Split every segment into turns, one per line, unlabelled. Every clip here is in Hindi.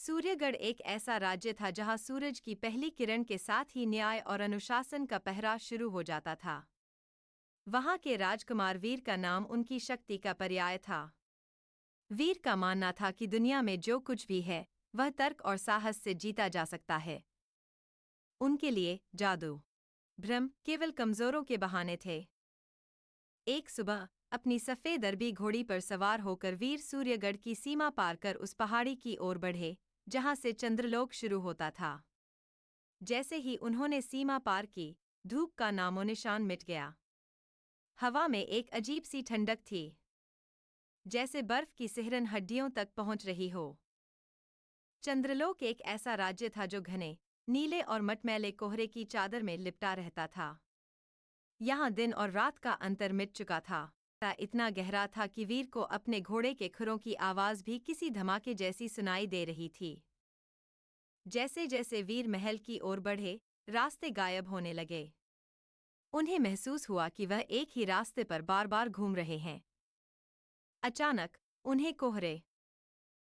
सूर्यगढ़ एक ऐसा राज्य था जहां सूरज की पहली किरण के साथ ही न्याय और अनुशासन का पहरा शुरू हो जाता था। वहां के राजकुमार वीर का नाम उनकी शक्ति का पर्याय था। वीर का मानना था कि दुनिया में जो कुछ भी है वह तर्क और साहस से जीता जा सकता है। उनके लिए जादू, भ्रम केवल कमजोरों के बहाने थे। एक सुबह अपनी सफेद अरबी घोड़ी पर सवार होकर वीर सूर्यगढ़ की सीमा पार कर उस पहाड़ी की ओर बढ़े जहां से चंद्रलोक शुरू होता था। जैसे ही उन्होंने सीमा पार की, धूप का नामोनिशान मिट गया। हवा में एक अजीब सी ठंडक थी, जैसे बर्फ की सिहरन हड्डियों तक पहुंच रही हो। चंद्रलोक एक ऐसा राज्य था जो घने, नीले और मटमैले कोहरे की चादर में लिपटा रहता था। यहाँ दिन और रात का अंतर मिट चुका था। इतना गहरा था कि वीर को अपने घोड़े के खुरों की आवाज भी किसी धमाके जैसी सुनाई दे रही थी। जैसे जैसे वीर महल की ओर बढ़े, रास्ते गायब होने लगे। उन्हें महसूस हुआ कि वह एक ही रास्ते पर बार बार घूम रहे हैं। अचानक उन्हें कोहरे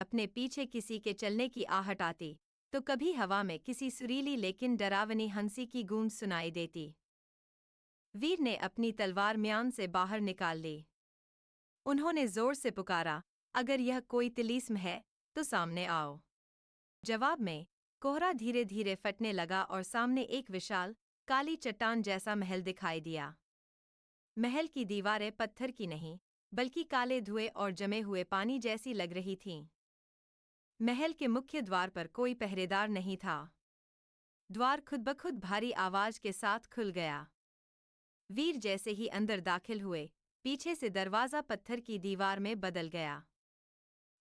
अपने पीछे किसी के चलने की आहट आती, तो कभी हवा में किसी सुरीली लेकिन डरावनी हंसी की गूंज सुनाई देती। वीर ने अपनी तलवार म्यान से बाहर निकाल ली। उन्होंने जोर से पुकारा, अगर यह कोई तिलिस्म है तो सामने आओ। जवाब में कोहरा धीरे धीरे फटने लगा और सामने एक विशाल, काली चट्टान जैसा महल दिखाई दिया। महल की दीवारें पत्थर की नहीं, बल्कि काले धुएं और जमे हुए पानी जैसी लग रही थीं। महल के मुख्य द्वार पर कोई पहरेदार नहीं था। द्वार खुद ब खुद भारी आवाज के साथ खुल गया। वीर जैसे ही अंदर दाखिल हुए, पीछे से दरवाजा पत्थर की दीवार में बदल गया।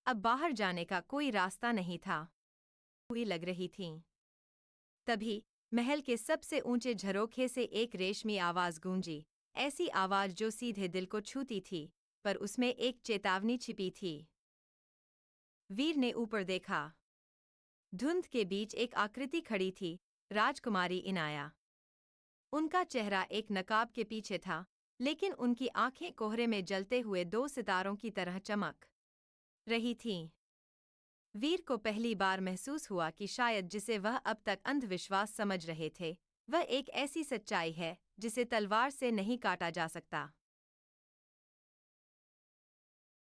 अब बाहर जाने का कोई रास्ता नहीं था। हुई लग रही थीं। तभी महल के सबसे ऊंचे झरोखे से एक रेशमी आवाज गूंजी, ऐसी आवाज जो सीधे दिल को छूती थी, पर उसमें एक चेतावनी छिपी थी। वीर ने ऊपर देखा। धुंध के बीच एक आकृति खड़ी थी, राजकुमारी इनाया। उनका चेहरा एक नकाब के पीछे था, लेकिन उनकी आंखें कोहरे में जलते हुए दो सितारों की तरह चमक रही थीं। वीर को पहली बार महसूस हुआ कि शायद जिसे वह अब तक अंधविश्वास समझ रहे थे, वह एक ऐसी सच्चाई है जिसे तलवार से नहीं काटा जा सकता।